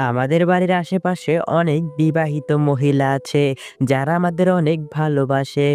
আমাদের বাড়ির আশেপাশে অনেক বিবাহিত মহিলা আছে যারা আমাদের অনেক ভালোবাসে।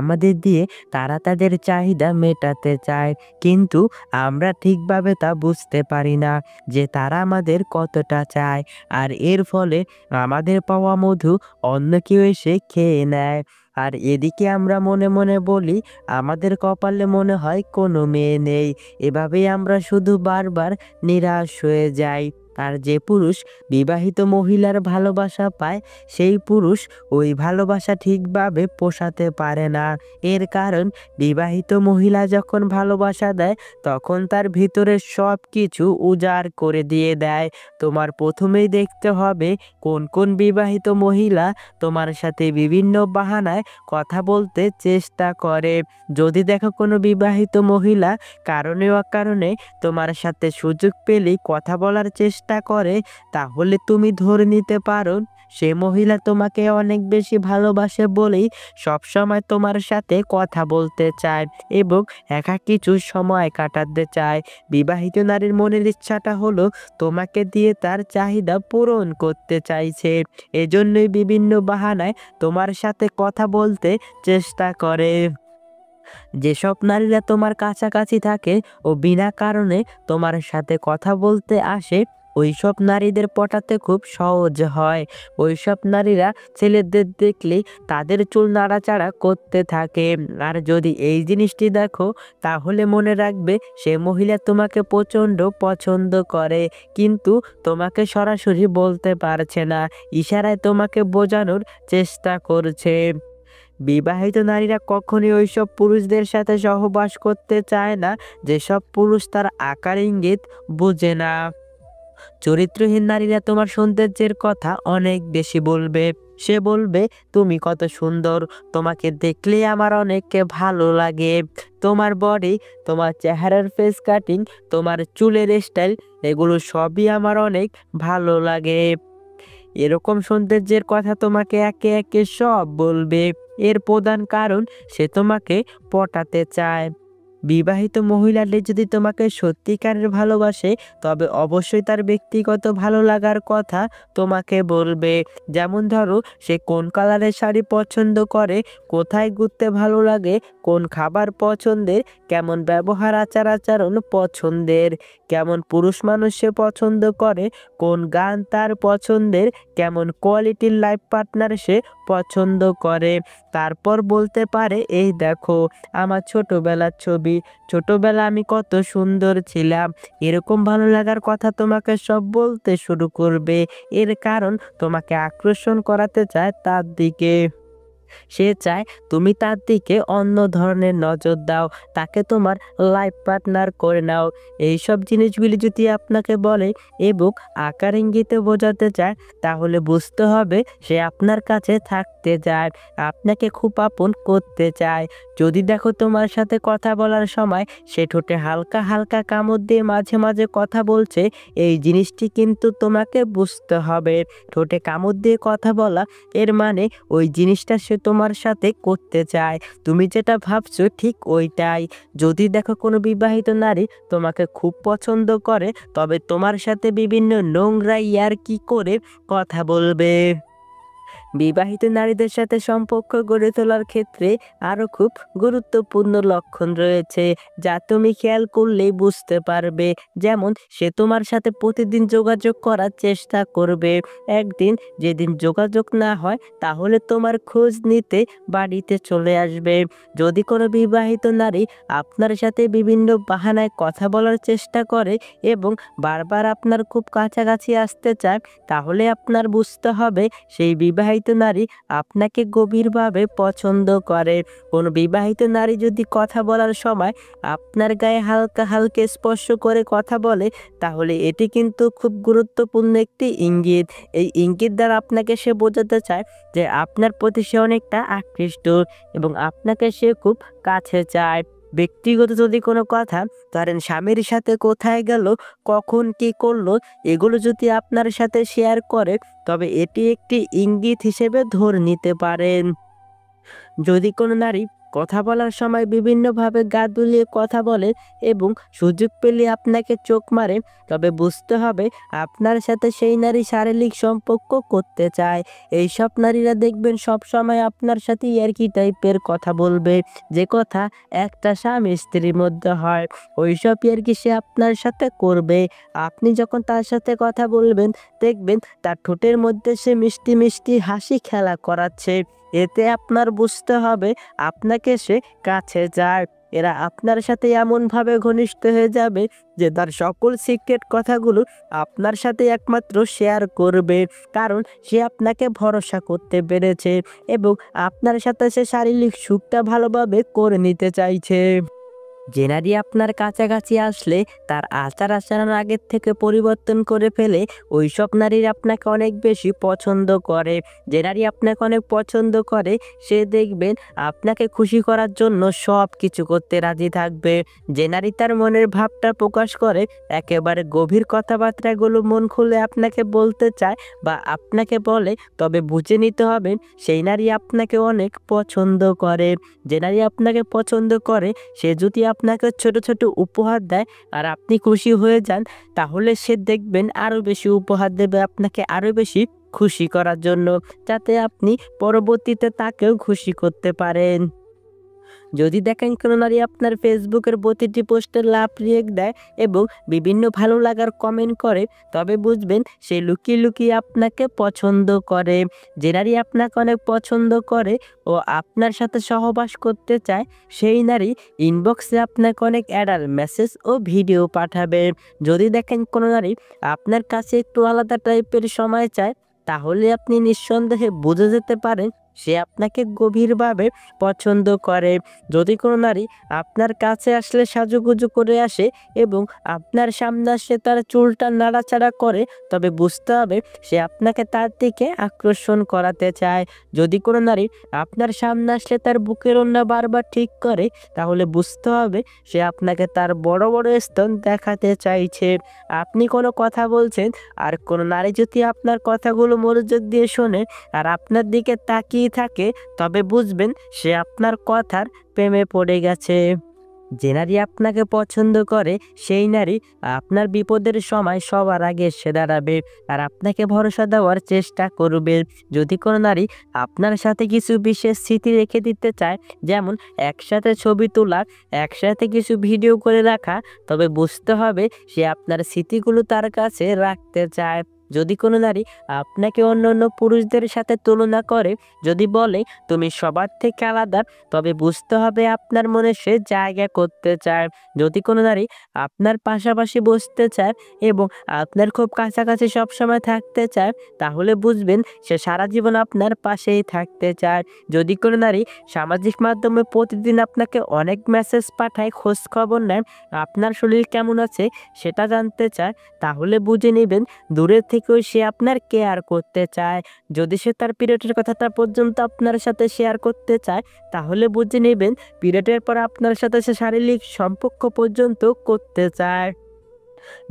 আমাদের দিয়ে তারা তাদের চাহিদা মেটাতে চায়, কিন্তু আমরা ঠিকভাবে তা বুঝতে পারি না যে তারা আমাদের কতটা চায়। আর এর ফলে আমাদের পাওয়া মধু অন্য কেউ এসে খেয়ে নেয়। আর এদিকে আমরা মনে মনে বলি আমাদের কপালে মনে হয় কোনো মেয়ে নেই। এভাবেই আমরা শুধু বারবার নিরাশ হয়ে যাই। আর যে পুরুষ বিবাহিত মহিলার ভালোবাসা পায়, সেই পুরুষ ওই ভালোবাসা ঠিকভাবে পোষাতে পারে না। এর কারণ, বিবাহিত মহিলা যখন ভালোবাসা দেয় তখন তার ভিতরের সব কিছু উজাড় করে দিয়ে দেয়। তোমার প্রথমেই দেখতে হবে কোন কোন বিবাহিত মহিলা তোমার সাথে বিভিন্ন বাহানায় কথা বলতে চেষ্টা করে। যদি দেখো কোনো বিবাহিত মহিলা কারণে অকারণে তোমার সাথে সুযোগ পেলেই কথা বলার চেষ্টা করে, তাহলে তুমি ধরে নিতে পারো সে মহিলা তোমাকে অনেক বেশি ভালোবাসে বলেই সবসময় তোমার সাথে কথা বলতে চায় এবং একা কিছু সময় কাটাতে চায়। বিবাহিত নারীর মনের ইচ্ছাটা হলো তোমাকে দিয়ে তার চাহিদা পূরণ করতে চাইছে। এজন্যই বিভিন্ন বাহানায় তোমার সাথে কথা বলতে চেষ্টা করে। যেসব নারীরা তোমার কাছাকাছি থাকে ও বিনা কারণে তোমার সাথে কথা বলতে আসে, ওইসব নারীদের পটাতে খুব সহজ হয়। ওইসব নারীরা ছেলেদের দেখলেই তাদের চুল নাড়াচাড়া করতে থাকে। আর যদি এই জিনিসটি দেখো, তাহলে মনে রাখবে সে মহিলা তোমাকে প্রচণ্ড পছন্দ করে, কিন্তু তোমাকে সরাসরি বলতে পারছে না, ইশারায় তোমাকে বোঝানোর চেষ্টা করছে। বিবাহিত নারীরা কখনোই ওইসব পুরুষদের সাথে সহবাস করতে চায় না যেসব পুরুষ তার আকার ইঙ্গিত বোঝে না। চরিত্রহীন নারীরা তোমার সৌন্দর্যের কথা অনেক বেশি বলবে। সে বলবে, তুমি কত সুন্দর, তোমাকে দেখলেই আমার অনেককে ভালো লাগে। তোমার বডি, তোমার চেহারার ফেস কাটিং, তোমার চুলের স্টাইল, এগুলো সবই আমার অনেক ভালো লাগে। এরকম সৌন্দর্যের কথা তোমাকে একে একে সব বলবে। এর প্রধান কারণ, সে তোমাকে পটাতে চায়। বিবাহিত মহিলাটি যদি তোমাকে সত্যিকারের ভালোবাসে, তবে অবশ্যই তার ব্যক্তিগত ভালো লাগার কথা তোমাকে বলবে। যেমন ধরো, সে কোন কালারের শাড়ি পছন্দ করে, কোথায় ঘুরতে ভালো লাগে, কোন খাবার পছন্দের, কেমন ব্যবহার আচার আচরণ পছন্দের, কেমন পুরুষ মানুষ সে পছন্দ করে, কোন গান তার পছন্দের, কেমন কোয়ালিটির লাইফ পার্টনার সে পছন্দ করে। তারপর বলতে পারে, এই দেখো আমার ছোটবেলার ছবি, ছোটবেলা আমি কত সুন্দর ছিলাম। এরকম ভালো লাগার কথা তোমাকে সব বলতে শুরু করবে। এর কারণ, তোমাকে আকর্ষণ করাতে চায় তার দিকে। সে চায় তুমি তার দিকে অন্য ধরনের নজর দাও, তাকে তোমার লাইফ পার্টনার করে নাও। এইসব জিনিসগুলি যদি আপনাকে বলে এবং আকার ইঙ্গিতে বোঝাতে চায়, তাহলে বুঝতে হবে সে আপনার কাছে থাকতে চায়, আপনাকে খুব আপন করতে চায়। যদি দেখো তোমার সাথে কথা বলার সময় সে ঠোঁটে হালকা হালকা কামড় দিয়ে মাঝে মাঝে কথা বলছে, এই জিনিসটি কিন্তু তোমাকে বুঝতে হবে। ঠোঁটে কামড় দিয়ে কথা বলা, এর মানে ওই জিনিসটা সে তোমার সাথে করতে চায়। তুমি যেটা ভাবছো ঠিক ওইটাই। যদি দেখো কোনো বিবাহিত নারী তোমাকে খুব পছন্দ করে, তবে তোমার সাথে বিভিন্ন নোংরা ইয়ার্কি করে কথা বলবে। বিবাহিত নারীদের সাথে সম্পর্ক গড়ে তোলার ক্ষেত্রে আরও খুব গুরুত্বপূর্ণ লক্ষণ রয়েছে, যা তুমি খেয়াল করলেই বুঝতে পারবে। যেমন, সে তোমার সাথে প্রতিদিন যোগাযোগ করার চেষ্টা করবে। একদিন যেদিন যোগাযোগ না হয়, তাহলে তোমার খোঁজ নিতে বাড়িতে চলে আসবে। যদি কোনো বিবাহিত নারী আপনার সাথে বিভিন্ন বাহানায় কথা বলার চেষ্টা করে এবং বারবার আপনার খুব কাছাকাছি আসতে চায়, তাহলে আপনার বুঝতে হবে সেই বিবাহিত নারী আপনাকে গভীরভাবে পছন্দ করে। কোনো বিবাহিত নারী যদি কথা বলার সময় আপনার গায়ে হালকা হালকা স্পর্শ করে কথা বলে, তাহলে এটি কিন্তু খুব গুরুত্বপূর্ণ একটি ইঙ্গিত। এই ইঙ্গিত দ্বারা আপনাকে সে বোঝাতে চায় যে আপনার প্রতি সে অনেকটা আকৃষ্ট এবং আপনাকে সে খুব কাছে চায়। ব্যক্তিগত যদি কোনো কথা, ধরেন স্বামীর সাথে কোথায় গেল, কখন কি করলো, এগুলো যদি আপনার সাথে শেয়ার করে, তবে এটি একটি ইঙ্গিত হিসেবে ধরে নিতে পারেন। যদি কোনো নারী কথা বলার সময় বিভিন্নভাবে গা দুলিয়ে কথা বলে এবং সুযোগ পেলে আপনাকে চোখ মারে, তবে বুঝতে হবে আপনার সাথে সেই নারী শারীরিক সম্পর্ক করতে চায়। এইসব নারীরা দেখবেন সবসময় আপনার সাথে ইয়ার্কি টাইপের কথা বলবে, যে কথা একটা স্বামী স্ত্রীর মধ্যে হয়, ওইসব ইয়ার্কি সে আপনার সাথে করবে। আপনি যখন তার সাথে কথা বলবেন, দেখবেন তার ঠোঁটের মধ্যে সে মিষ্টি মিষ্টি হাসি খেলা করাচ্ছে। এতে আপনার বুঝতে হবে আপনাকে সে কাছে যায়। এরা আপনার সাথে এমনভাবে ঘনিষ্ঠ হয়ে যাবে যে তার সকল সিক্রেট কথাগুলো আপনার সাথে একমাত্র শেয়ার করবে, কারণ সে আপনাকে ভরসা করতে পেরেছে এবং আপনার সাথে সে শারীরিক সুখটা ভালোভাবে করে নিতে চাইছে। যে নারী আপনার কাছাকাছি আসলে তার আচার আচরণ আগের থেকে পরিবর্তন করে ফেলে, ওইসব নারীর আপনাকে অনেক বেশি পছন্দ করে। যে নারী আপনাকে অনেক পছন্দ করে, সে দেখবেন আপনাকে খুশি করার জন্য সব কিছু করতে রাজি থাকবে। যে নারী তার মনের ভাবটা প্রকাশ করে, একেবারে গভীর কথাবার্তাগুলো মন খুলে আপনাকে বলতে চায় বা আপনাকে বলে, তবে বুঝে নিতে হবে সেই নারী আপনাকে অনেক পছন্দ করে। যে নারী আপনাকে পছন্দ করে, সে যদি আপনাকে ছোট ছোট উপহার দেয় আর আপনি খুশি হয়ে যান, তাহলে সে দেখবেন আরো বেশি উপহার দেবে আপনাকে আরো বেশি খুশি করার জন্য, যাতে আপনি পরবর্তীতে তাকেও খুশি করতে পারেন। যদি দেখেন কোনো নারী আপনার ফেসবুকের প্রতিটি পোস্টে লাভ রিয়েক্ট দেয় এবং বিভিন্ন ভালো লাগার কমেন্ট করে, তবে বুঝবেন সে লুকিয়ে লুকিয়ে আপনাকে পছন্দ করে। যে নারী আপনাকে অনেক পছন্দ করে ও আপনার সাথে সহবাস করতে চায়, সেই নারী ইনবক্সে আপনাকে অনেক অ্যাডাল মেসেজ ও ভিডিও পাঠাবে। যদি দেখেন কোনো নারী আপনার কাছে একটু আলাদা টাইপের সময় চায়, তাহলে আপনি নিঃসন্দেহে বুঝে যেতে পারেন সে আপনাকে গভীরভাবে পছন্দ করে। যদি কোনো নারী আপনার কাছে আসলে সাজুগুজু করে আসে এবং আপনার সামনে আসে তার চুলটা নাড়াচাড়া করে, তবে বুঝতে হবে সে আপনাকে তার দিকে আকর্ষণ করাতে চায়। যদি কোনো নারী আপনার সামনে আসলে তার বুকের ওড়না বারবার ঠিক করে, তাহলে বুঝতে হবে সে আপনাকে তার বড় বড় স্তন দেখাতে চাইছে। আপনি কোনো কথা বলছেন আর কোনো নারী যদি আপনার কথাগুলো মনোযোগ দিয়ে শোনে আর আপনার দিকে তাকিয়ে থাকে, তবে বুঝবেন সে আপনার কথার প্রেমে পড়ে গেছে। যে নারী আপনাকে পছন্দ করে, সেই নারী আপনার বিপদের সময় সবার আগে এসে দাঁড়াবে আর আপনাকে ভরসা দেওয়ার চেষ্টা করবে। যদি কোনো নারী আপনার সাথে কিছু বিশেষ স্মৃতি রেখে দিতে চায়, যেমন একসাথে ছবি তোলা, একসাথে কিছু ভিডিও করে রাখা, তবে বুঝতে হবে সে আপনার স্মৃতিগুলো তার কাছে রাখতে চায়। যদি কোনো নারী আপনাকে অন্য অন্য পুরুষদের সাথে তুলনা করে, যদি বলে তুমি সবার থেকে আলাদা, তবে বুঝতে হবে আপনার মনে সে জায়গা করতে চায়। যদি কোনো নারী আপনার পাশাপাশি বসতে চায় এবং আপনার খুব কাছাকাছি সবসময় থাকতে চায়, তাহলে বুঝবেন সে সারা জীবন আপনার পাশেই থাকতে চায়। যদি কোনো নারী সামাজিক মাধ্যমে প্রতিদিন আপনাকে অনেক মেসেজ পাঠায়, খোঁজ খবর নেয়, আপনার শরীর কেমন আছে সেটা জানতে চায়, তাহলে বুঝে নেবেন দূরের থেকেও সে আপনার কেয়ার করতে চায়। যদি সে তার পিরিয়ডের কথাটা পর্যন্ত আপনার সাথে শেয়ার করতে চায়, তাহলে বুঝে নেবেন পিরিয়ডের পর আপনার সাথে সে শারীরিক সম্পর্ক পর্যন্ত করতে চায়।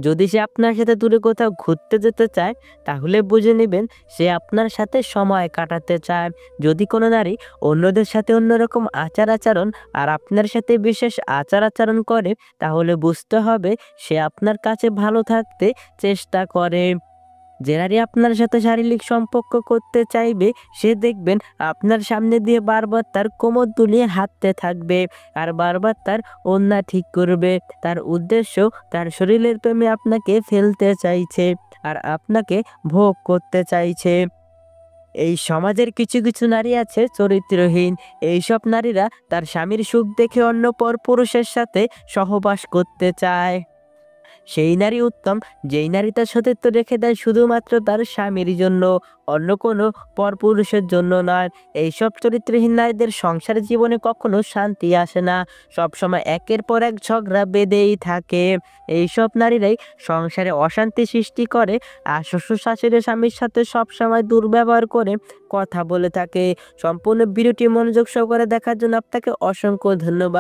যদি সে আপনার সাথে দূরে কোথাও ঘুরতে যেতে চায়, তাহলে বুঝে নেবেন সে আপনার সাথে সময় কাটাতে চায়। যদি কোনো নারী অন্যদের সাথে অন্যরকম আচার আচরণ আর আপনার সাথে বিশেষ আচার আচরণ করে, তাহলে বুঝতে হবে সে আপনার কাছে ভালো থাকতে চেষ্টা করে। যে নারী আপনার সাথে শারীরিক সম্পর্ক করতে চাইবে, সে দেখবেন আপনার সামনে দিয়ে বারবার তার কোমর দুলিয়ে হাঁটতে থাকবে আর বারবার তার ওড়না ঠিক করবে। তার উদ্দেশ্য তার শরীরের প্রেমে আপনাকে ফেলতে চাইছে আর আপনাকে ভোগ করতে চাইছে। এই সমাজের কিছু কিছু নারী আছে চরিত্রহীন। এইসব নারীরা তার স্বামীর সুখ দেখে অন্য পরপুরুষের সাথে সহবাস করতে চায়। সেই নারী উত্তম, যেই নারী তার সতীত্ব রেখে দেয় শুধুমাত্র তার স্বামীর জন্য, অন্য কোনো পরপুরুষের জন্য নয়। এইসব চরিত্রহীন নারীদের সংসার জীবনে কখনো শান্তি আসে না, সবসময় একের পর এক ঝগড়া বেঁধেই থাকে। এইসব নারীরাই সংসারে অশান্তি সৃষ্টি করে আর শ্বশুর শাশুড়ি স্বামীর সাথে সবসময় দুর্ব্যবহার করে কথা বলে থাকে। সম্পূর্ণ ভিডিওটি মনোযোগ সহকারে দেখার জন্য আপনাকে অসংখ্য ধন্যবাদ।